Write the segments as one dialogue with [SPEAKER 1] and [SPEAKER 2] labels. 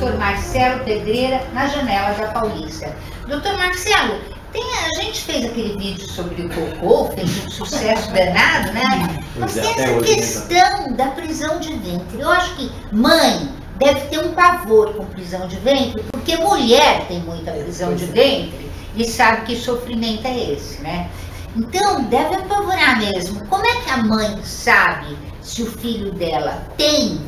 [SPEAKER 1] Dr. Marcelo Pedreira, na Janela da Paulista. Dr. Marcelo, a gente fez aquele vídeo sobre o cocô, fez um sucesso danado, né? Mas tem essa questão da prisão de ventre. Eu acho que mãe deve ter um pavor com prisão de ventre, porque mulher tem muita prisão de ventre e sabe que sofrimento é esse, né? Então, deve apavorar mesmo. Como é que a mãe sabe se o filho dela tem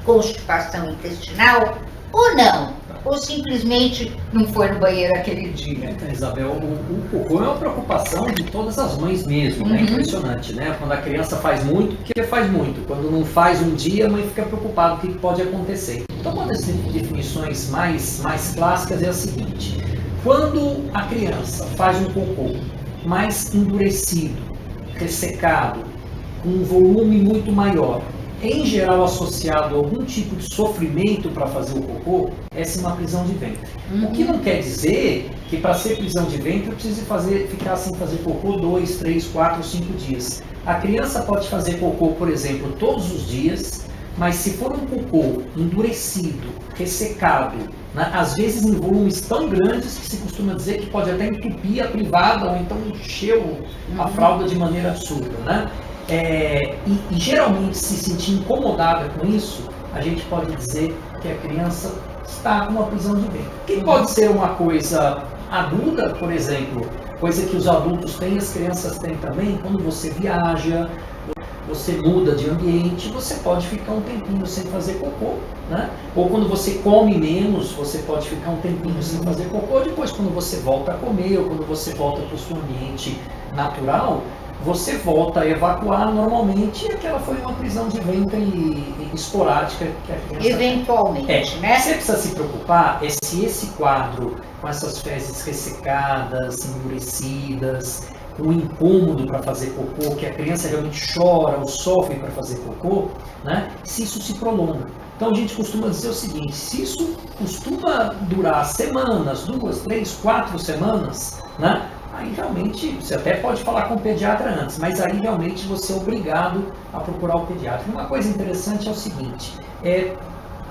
[SPEAKER 1] constipação intestinal ou não? Ou simplesmente não foi no banheiro aquele dia?
[SPEAKER 2] Então, Isabel, o cocô é uma preocupação de todas as mães mesmo, né? Impressionante, né? Quando a criança faz muito, porque faz muito. Quando não faz um dia, a mãe fica preocupada, o que pode acontecer. Então, uma das definições mais clássicas é a seguinte: quando a criança faz um cocô mais endurecido, ressecado, com um volume muito maior, em geral associado a algum tipo de sofrimento para fazer o cocô, essa é uma prisão de ventre. O que não quer dizer que para ser prisão de ventre eu precise ficar sem fazer cocô 2, 3, 4, 5 dias. A criança pode fazer cocô, por exemplo, todos os dias, mas se for um cocô endurecido, ressecado, né, às vezes em volumes tão grandes que se costuma dizer que pode até entupir a privada ou então encher a fralda de maneira absurda, né? E geralmente se sentir incomodada com isso, a gente pode dizer que a criança está com uma prisão de ventre. Que pode ser uma coisa aguda, por exemplo, coisa que os adultos têm, as crianças têm também. Quando você viaja, você muda de ambiente, você pode ficar um tempinho sem fazer cocô, né? Ou quando você come menos, você pode ficar um tempinho sem fazer cocô. Depois, quando você volta a comer ou quando você volta para o seu ambiente natural, você volta a evacuar normalmente, e aquela foi uma prisão de ventre esporádica que a criança
[SPEAKER 1] eventualmente, né?
[SPEAKER 2] Você precisa se preocupar se esse quadro, com essas fezes ressecadas, endurecidas, com incômodo para fazer cocô, que a criança realmente chora ou sofre para fazer cocô, né? Se isso se prolonga. Então a gente costuma dizer o seguinte: se isso costuma durar semanas, 2, 3, 4 semanas, né? Aí realmente, você até pode falar com o pediatra antes, mas aí realmente você é obrigado a procurar o pediatra. Uma coisa interessante é o seguinte: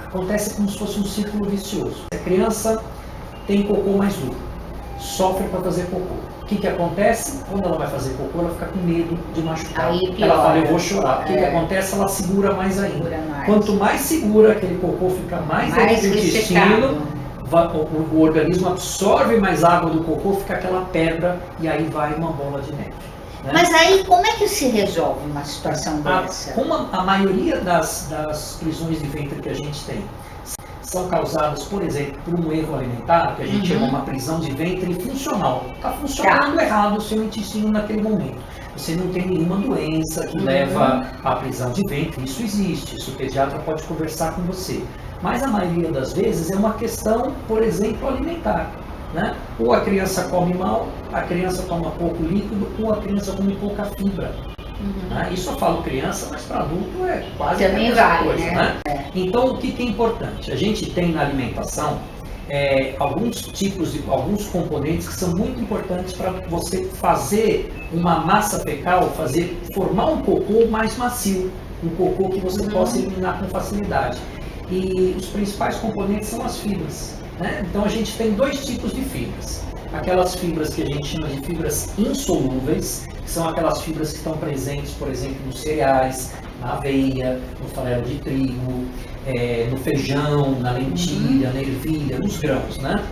[SPEAKER 2] acontece como se fosse um círculo vicioso. A criança tem cocô mais duro, sofre para fazer cocô. O que acontece? Quando ela vai fazer cocô, ela fica com medo de machucar. Ela fala, eu vou chorar. O que acontece? Ela segura mais ainda. Quanto mais segura aquele cocô, fica mais dentro do intestino. O organismo absorve mais água do cocô, fica aquela pedra e aí vai uma bola de neve. Né?
[SPEAKER 1] Mas aí como é que se resolve uma situação dessa?
[SPEAKER 2] Como a maioria das prisões de ventre que a gente tem são causadas, por exemplo, por um erro alimentar, que a gente chama uma prisão de ventre funcional. Está funcionando errado o seu intestino naquele momento. Você não tem nenhuma doença que leva à prisão de ventre, isso existe, isso o pediatra pode conversar com você. Mas a maioria das vezes é uma questão, por exemplo, alimentar. Né? Ou a criança come mal, a criança toma pouco líquido, ou a criança come pouca fibra. Né? Isso eu falo criança, mas para adulto é quase a mesma coisa. Né? Então, o que é importante? A gente tem na alimentação alguns componentes que são muito importantes para você fazer uma massa fecal, formar um cocô mais macio, um cocô que você possa eliminar com facilidade. E os principais componentes são as fibras. Né? Então a gente tem 2 tipos de fibras. Aquelas fibras que a gente chama de fibras insolúveis, que são aquelas fibras que estão presentes, por exemplo, nos cereais, na aveia, no farelo de trigo, no feijão, na lentilha, na ervilha, nos grãos. Né?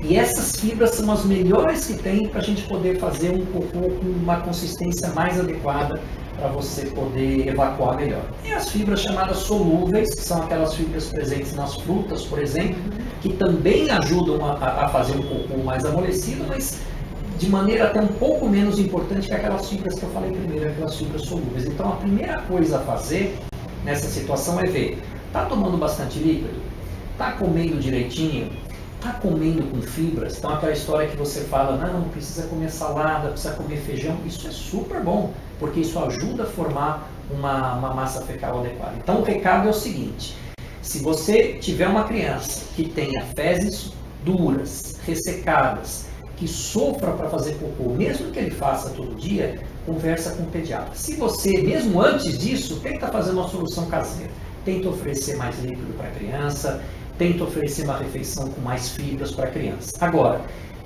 [SPEAKER 2] E essas fibras são as melhores que tem para a gente poder fazer um cocô com uma consistência mais adequada para você poder evacuar melhor. E as fibras chamadas solúveis, que são aquelas fibras presentes nas frutas, por exemplo, que também ajudam a fazer um cocô mais amolecido, mas de maneira até um pouco menos importante que aquelas fibras que eu falei primeiro, aquelas fibras solúveis. Então a primeira coisa a fazer nessa situação é ver, está tomando bastante líquido? Está comendo direitinho? Está comendo com fibras? Então aquela história que você fala, não, precisa comer salada, precisa comer feijão, isso é super bom, porque isso ajuda a formar uma massa fecal adequada. Então o recado é o seguinte: se você tiver uma criança que tenha fezes duras, ressecadas, que sofra para fazer cocô, mesmo que ele faça todo dia, conversa com o pediatra. Se você, mesmo antes disso, tenta fazer uma solução caseira. Tenta oferecer mais líquido para a criança, tenta oferecer uma refeição com mais fibras para a criança. Agora,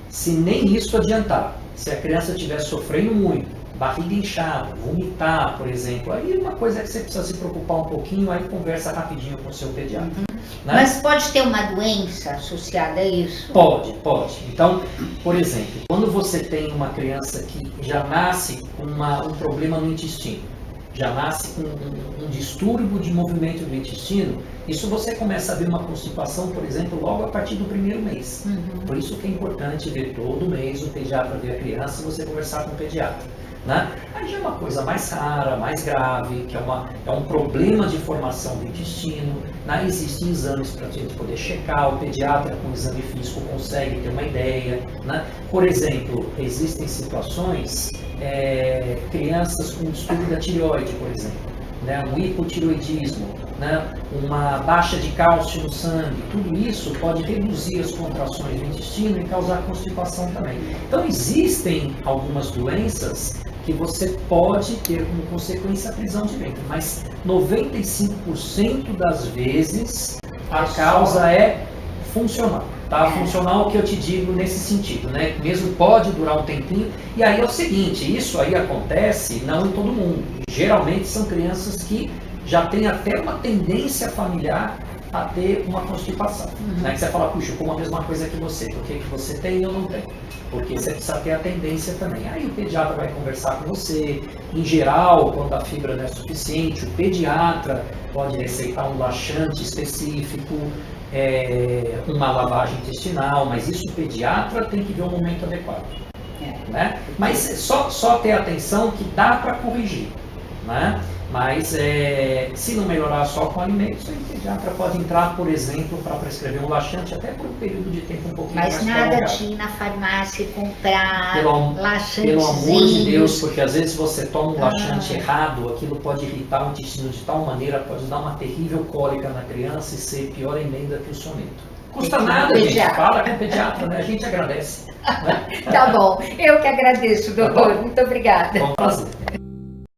[SPEAKER 2] se nem isso adiantar, se a criança estiver sofrendo muito, barriga inchada, vomitar, por exemplo, aí uma coisa que você precisa se preocupar um pouquinho, aí conversa rapidinho com o seu pediatra. Né?
[SPEAKER 1] Mas pode ter uma doença associada a isso?
[SPEAKER 2] Pode. Então, por exemplo, quando você tem uma criança que já nasce com um problema no intestino, já nasce com um distúrbio de movimento do intestino, isso você começa a ver uma constipação, por exemplo, logo a partir do primeiro mês. Por isso que é importante ver todo mês o pediatra ver a criança e você conversar com o pediatra. Né? Aí já é uma coisa mais rara, mais grave, que é um problema de formação do intestino. Né? Existem exames para a gente poder checar, o pediatra com o exame físico consegue ter uma ideia. Né? Por exemplo, existem situações, crianças com distúrbio da tireoide, por exemplo, né? Um hipotireoidismo, né? Uma baixa de cálcio no sangue, tudo isso pode reduzir as contrações do intestino e causar constipação também. Então existem algumas doenças que você pode ter como consequência a prisão de ventre, mas 95% das vezes a causa é funcional. Tá? Funcional que eu te digo nesse sentido, né? Mesmo pode durar um tempinho. E aí é o seguinte, isso aí acontece não em todo mundo. Geralmente são crianças que já têm até uma tendência familiar a ter uma constipação. Né? Que você fala, puxa, eu como a mesma coisa que você, por que você tem e eu não tenho? Porque você precisa ter a tendência também. Aí o pediatra vai conversar com você. Em geral, quando a fibra não é suficiente, o pediatra pode receitar um laxante específico, uma lavagem intestinal, mas isso o pediatra tem que ver o momento adequado. Né? Mas só ter atenção que dá para corrigir. Né? Mas se não melhorar só com alimentos, o pediatra pode entrar, por exemplo, para prescrever um laxante até por um período de tempo um pouquinho mais prolongado.
[SPEAKER 1] Mas nada de ir na farmácia e comprar laxantezinhos.
[SPEAKER 2] Pelo amor de Deus, porque às vezes você toma um laxante errado, aquilo pode irritar o intestino de tal maneira, pode dar uma terrível cólica na criança e ser pior ainda que o soneto. Custa nada, gente. Fala com o pediatra, né? A gente agradece. Né?
[SPEAKER 1] Tá bom. Eu que agradeço, doutor.
[SPEAKER 2] Tá,
[SPEAKER 1] muito obrigada.
[SPEAKER 2] Bom, prazer.